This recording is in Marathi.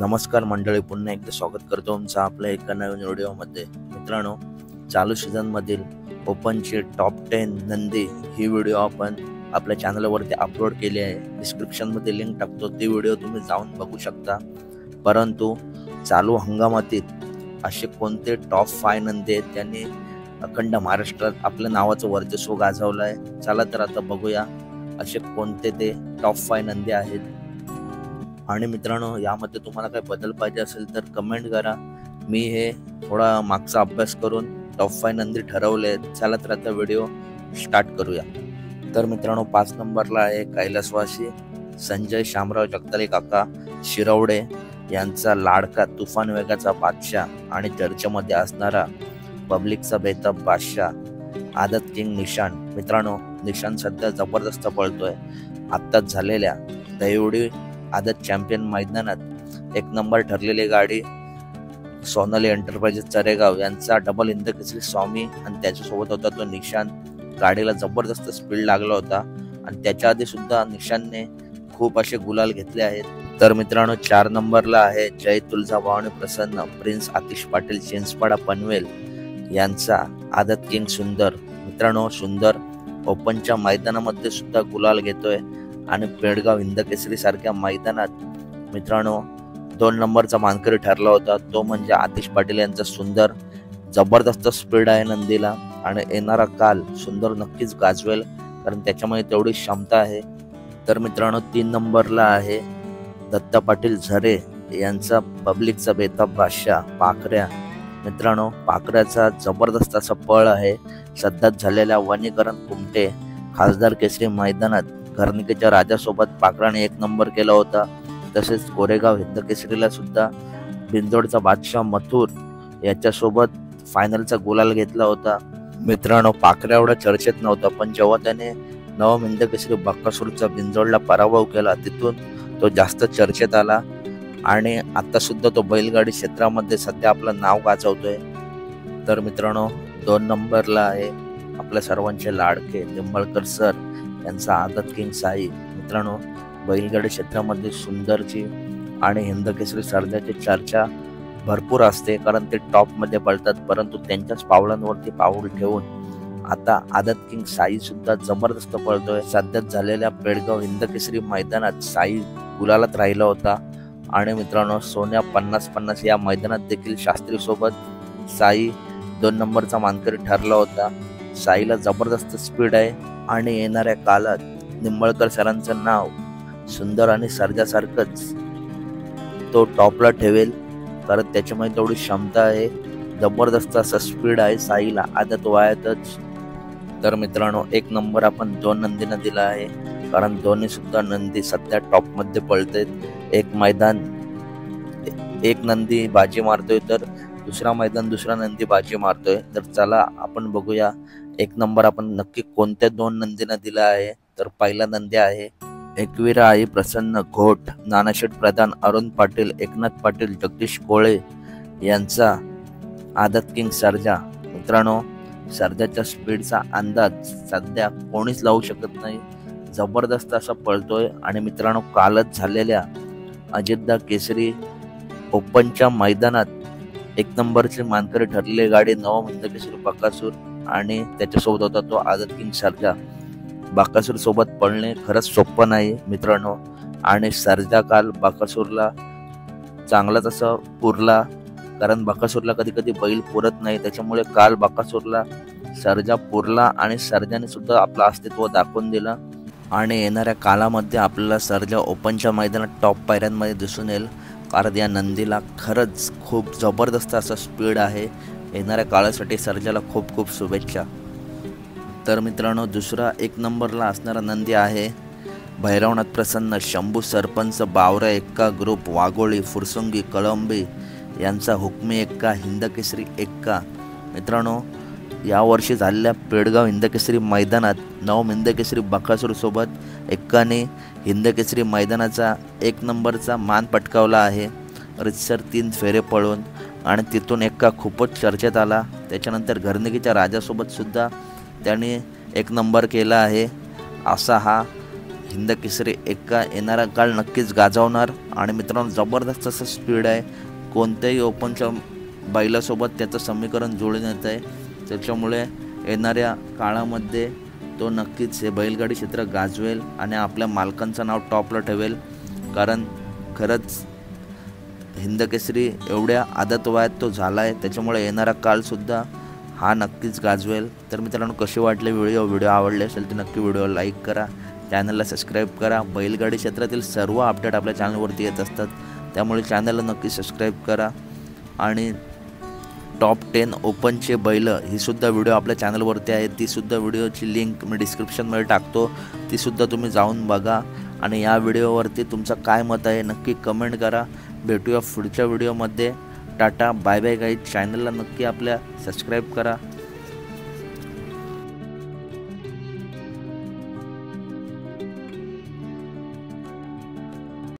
नमस्कार मंडळी, पुन्हा एकदा स्वागत करतो तुमचं आपल्या एका नवीन व्हिडिओमध्ये। मित्रांनो, चालू सीझनमधील ओपनचे टॉप 10 नंदी ही व्हिडिओ आपण आपल्या चॅनलवरती अपलोड केली आहे। डिस्क्रिप्शनमध्ये लिंक टाकतो, ती व्हिडिओ तुम्ही जाऊन बघू शकता। परंतु चालू हंगामातील असे कोणते टॉप 5 नंदी आहेत त्यांनी अखंड महाराष्ट्रात आपल्या नावाचं वर्चस्व गाजवलं आहे? चला तर आता बघूया असे कोणते ते टॉप 5 नंदी आहेत। आणि मित्रांनो, यामध्ये तुम्हाला काही बदल पाहिजे असेल तर कमेंट करा। मी हे थोडा मागचा अभ्यास करून टॉप 5 नंदी ठरवले। चला तर आता व्हिडिओ स्टार्ट करूया। तर मित्रांनो, 5 नंबरला आहे कैलासवासी संजय शामराव जगताले काका शिरवडे यांचा लाडका तुफान वेगाचा बादशाह आणि चर्चेमध्ये असणारा पब्लिकचा बेताब बादशाह आदत किंग निशान। मित्रांनो, निशान सध्या जबरदस्त पळतोय। आत्ताच झालेल्या दहिवडी आदत चॅम्पियन मैदानात 1 नंबर ठरलेली गाडी सोनाली एंटरप्राइजेस चरेगाव यांचा डबल हिंद केसरी स्वामी आणि त्याच्यासोबत होता तो निशान। गाडीला जबरदस्त स्पीड लागला होता आणि त्याच्या आधी सुद्धा निशानने खूप असे गुलाल घेतले आहेत। तर मित्रांनो, 4 नंबरला आहे जय तुळजाभवानी प्रसन्न प्रिन्स आतिश पाटील चिंचपाडा पनवेल यांचा आदत किंग सुंदर। मित्रांनो, सुंदर ओपनच्या मैदानामध्ये सुद्धा गुलाल घेतोय आणि पेडगाव हिंद केसरी सारख्या मैदानात मित्रांनो 2 नंबरचा मानकरी ठरला होता, तो म्हणजे आतिश पाटील यांचा सुंदर। जबरदस्त स्पीड आहे नंदीला आणि येणारा काल सुंदर नक्कीच गाजवेल, कारण त्याच्यामध्ये तेवढी क्षमता आहे। तर मित्रांनो, 3 नंबरला आहे दत्ता पाटील झरे यांचा पब्लिकचा बेताब बादशाह पाखऱ्या। मित्रांनो, पाखऱ्याचा जबरदस्त असा पळ आहे। सध्याच झालेल्या वनीकरण कुमटे खासदार केसरी मैदानात घरणिकेच्या राजासोबत पाखराने 1 नंबर केला होता। तसेच कोरेगाव हिंद केसरीला सुद्धा बिंदोडचा बादशाह मथुर याच्यासोबत फायनलचा गुलाल घेतला होता। मित्रांनो, पाखऱ्या एवढा चर्चेत नव्हता, पण जेव्हा त्याने नवम हिंद केसरी बक्कासूरचा बिंदोडला पराभव केला, तिथून तो जास्त चर्चेत आला आणि आता सुद्धा तो बैलगाडी क्षेत्रामध्ये सध्या आपलं नाव गाजवतोय। तर मित्रांनो, 2 नंबरला आहे आपल्या सर्वांचे लाडके निंबाळकर सर यांचा आदत किंग साई। मित्रांनो, बैलगाडी क्षेत्रामध्ये सुंदरची आणि हिंद केसरी सरजाची चर्चा भरपूर असते, कारण ते टॉप मध्ये पळतात। परंतु त्यांच्याच पावलांवरती पाऊल ठेवून आता आदत किंग साई सुद्धा जबरदस्त पळतोय। सध्याच झालेल्या पेडगाव हिंद केसरी मैदानात साई गुलालात राहिला होता आणि मित्रांनो, सोन्या 50-50 या मैदानात देखील शास्त्री सोबत साई 2 नंबरचा मानकरी ठरला होता। साईला जबरदस्त स्पीड आहे आणि येणाऱ्या काळात निंबाळकर सरांचं नाव सुंदर आणि सर्जासारखंच तो टॉपला ठेवेल, कारण त्याच्यामध्ये तेवढी क्षमता आहे। जबरदस्त असा स्पीड आहे साईला आदत वयातच। तर मित्रांनो, 1 नंबर आपण 2 नंदींना दिला आहे, कारण दोन्ही सुद्धा नंदी सध्या टॉप मध्ये पळतात। एक नंदी बाजी मारतोय तर दुसरा मैदान दुसरा नंदी बाजी मारतोय। तर चला आपण बघूया 1 नंबर आपण नक्की कोणत्या 2 नंदींना दिला आहे। तर पहिला नंदी आहे एकवीरा आई प्रसन्न घोट नानाशेठ प्रधान अरुण पाटील एकनाथ पाटील जगदीश कोळे यांचा आदत किंग सर्जा। मित्रांनो, सर्जाच्या स्पीडचा अंदाज सध्या कोणीच लावू शकत नाही। जबरदस्त असा पळतोय आणि मित्रांनो, कालच झालेल्या अजितदा केसरी ओपनच्या मैदानात 1 नंबरची मानकरी ठरलेली गाडी नवम हिंद केसरी बकासूर आणि त्याच्यासोबत होता तो आदत किंग सर्जा। बकासूर सोबत पळणे खरंच सोपं नाही मित्रांनो, आणि सर्जा काल बकासूरला चांगलाच असं पुरला, कारण बकासूरला कधी कधी बैल पुरत नाही। त्याच्यामुळे काल बकासूरला सर्जा पुरला आणि सर्जाने सुद्धा आपलं अस्तित्व दाखवून दिलं आणि येणाऱ्या काळामध्ये आपल्याला सर्जा ओपनच्या मैदानात टॉप पायऱ्यांमध्ये दिसून येईल, कारण या नंदीला खरंच खूप जबरदस्त असा स्पीड आहे। येणाऱ्या काळासाठी सर्जाला खूप खूप शुभेच्छा। तर मित्रांनो, दुसरा 1 नंबरला असणारा नंदी आहे भैरवनाथ प्रसन्न शंभू सरपंच बावरा एक्का ग्रुप वाघोळी फुरसुंगी कळंबी यांचा हुकमी एक्का हिंद केसरी एक्का। मित्रांनो, यावर्षी झालेल्या पेडगाव हिंद केसरी मैदानात नवम हिंद केसरी बकासूर सोबत एक्काने हिंद केसरी मैदानाचा 1 नंबरचा मान पटकावला आहे, रितसर 3 फेरे पळून, आणि तिथून एक्का खूपच चर्चेत आला। त्याच्यानंतर घरणिकेच्या राजासोबत सुद्धा त्याने 1 नंबर केला आहे। असा हा हिंद केसरी एका येणारा काळ नक्कीच गाजवणार आणि मित्रांनो जबरदस्त असं स्पीड आहे, कोणत्याही ओपनच्या बैलासोबत त्याचं समीकरण जुळून येत आहे, त्याच्यामुळे येणाऱ्या काळामध्ये तो नक्कीच हे बैलगाडी क्षेत्र गाजवेल आणि आपल्या मालकांचं नाव टॉपला ठेवेल, कारण खरंच हिंद केसरी एवढ्या आदत वयात तो झाला आहे, त्याच्यामुळे येणारा काळसुद्धा हा नक्कीच गाजवेल। तर मित्रांनो कसे वाटले व्हिडिओ आवडले असेल तर नक्की व्हिडिओ लाईक करा, चॅनलला सबस्क्राईब करा। बैलगाडी क्षेत्रातील सर्व अपडेट आपल्या चॅनलवरती येत असतात, त्यामुळे चॅनलला नक्की सबस्क्राईब करा। आणि टॉप 10 ओपनचे बैल ही सुद्धा व्हिडिओ आपल्या चॅनलवरती आहे, ती सुद्धा व्हिडिओची लिंक मी डिस्क्रिप्शनमध्ये टाकतो, ती सुद्धा तुम्ही जाऊन बघा। आणि या व्हिडिओवरती तुमचं काय मत आहे नक्की कमेंट करा। भेटूया पुढच्या व्हिडिओमध्ये। Tata bye bye guys. चॅनलला नक्की आपल्या सबस्क्राईब करा।